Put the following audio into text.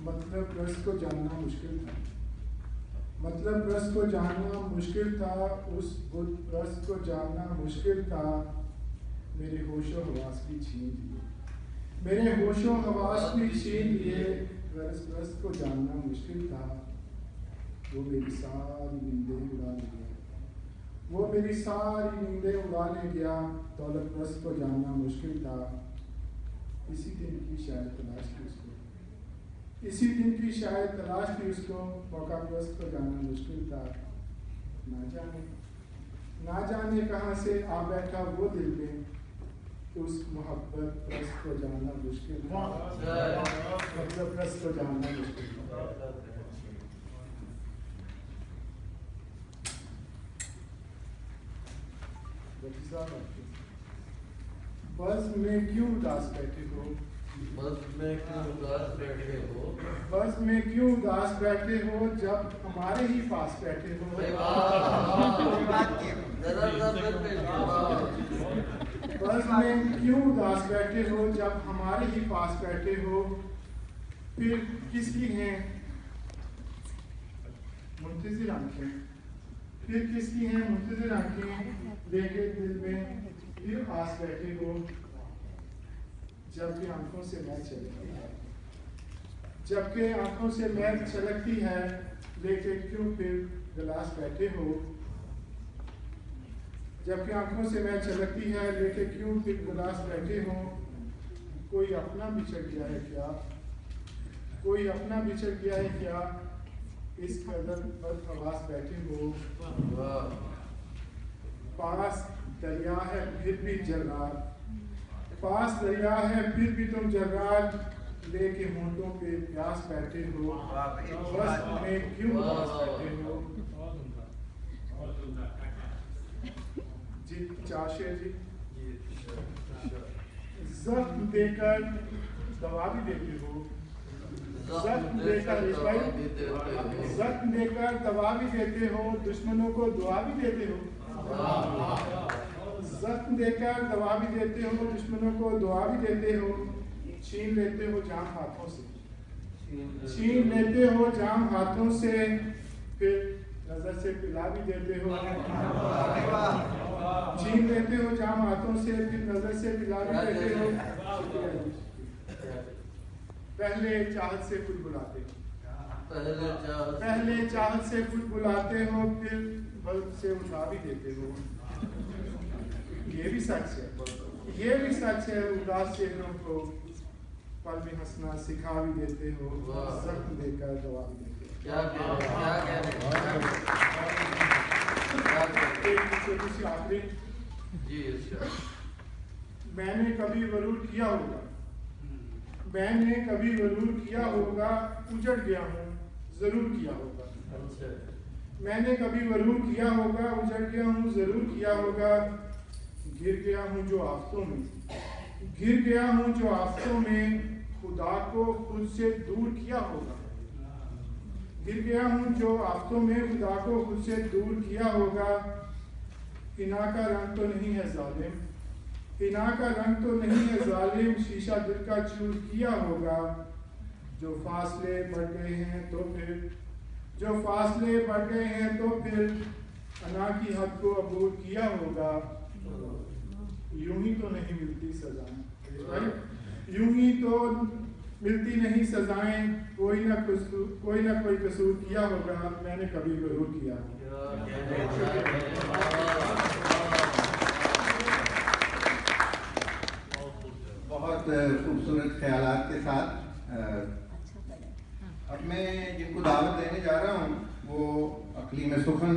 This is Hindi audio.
मतलब प्रश्न को जानना मुश्किल था। मतलब प्रश्न को जानना मुश्किल था। उस बुद्ध प्रश्न को जानना मुश्किल था। मेरे होशो हवास भी छीन लिए। मेरे होशो हवास भी छीन लिए। प्रश्न को जानना मुश्किल था। वो मेरी सारी नींदें उड़ा ले गया। वो मेरी सारी नींदें उड़ा ले गया। दौलत प्रश्न को जानना मुश्किल था। इसी दिन की शायद तलाश थी उसको। इसी दिन की शायद तलाश थी उसको। मौका प्रस्त को जानना मुश्किल था। ना जाने कहाँ से आ बैठा वो दिल में। उस मोहब्बत प्रस्त को जानना मुश्किल था। मतलब प्रस्त को जानना मुश्किल था। बस में क्यों उदास बैठे हो। बस में क्यों उदास बैठे हो। बस में क्यों उदास बैठे हो जब हमारे ही पास बैठे हो। बस में क्यों उदास बैठे हो जब हमारे ही पास बैठे हो। फिर किसकी हैं मुंतजिर आंखें। फिर किसकी हैं मुंतजिर आंखें। देखे दिल में फिर आस बैठे हो। जबकि आंखों से मैल छलकती है। जबकि आंखों से मैल छलकती है। लेके क्यों फिर गिलास बैठे हो। जबकि आंखों से मैल छलकती है। लेके क्यों फिर गिलास बैठे हो। कोई अपना बिछड़ गया है क्या। कोई अपना बिछड़ गया है क्या। इस कदर बदहवास बैठे हो। पास दरिया है फिर भी जर्रार। पास दरिया है फिर भी तुम जर्रार। लेके होंठों पे प्यास बैठे हो। बस में क्यों उदास बैठे हो। जी चाशे जी जख्म देकर दवा भी देते हो। जख्म देकर जख्म देकर दवा भी देते हो। दुश्मनों को दुआ भी देते हो। जख्म देकर दवा भी देते हो। दुश्मनों को दुआ भी देते हो। छीन लेते हो जाम हाथों से। छीन लेते हो जाम हाथों से। फिर नजर से पिला भी देते हो। छीन लेते हो जाम हाथों से। फिर नजर से पिला भी देते हो। पहले चाहत से कुछ बुलाते हो। पहले चाहत से कुछ बुलाते हो। फिर बल्ब से उठा भी देते हो। ये भी सच है। ये भी सच है। उदास चेहरों को पल में हंसना सिखा भी देते हो। जख्म देकर दवा भी देते हो। मैंने कभी वरूर किया होगा। मैंने कभी वरूर किया होगा। उजड़ गया हूँ जरूर किया होगा। मैंने कभी वरूर किया होगा। उजड़ गया हूँ जरूर किया होगा। गिर गया हूँ जो आफतों में। गिर गया हूँ जो आफतों में। खुदा को खुद से दूर किया होगा। गिर गया हूँ जो आफतों में। खुदा को खुद से दूर किया होगा। हिना का रंग तो नहीं है जालिम। हिना का रंग तो नहीं है जालिम। शीशा दिल का चूर किया होगा। जो फासले बढ़ गए हैं तो फिर जो फासले बढ़ गए हैं तो फिर अना की हद को अबूर किया होगा। यूं ही तो नहीं मिलती सजाएं। यूं ही तो मिलती नहीं सजाएं। कोई ना कोई कसूर किया होगा। मैंने कभी जरूर किया। बहुत खूबसूरत ख्यालात के साथ अब मैं जिनको दावत देने जा रहा हूँ वो अकलीम सुखन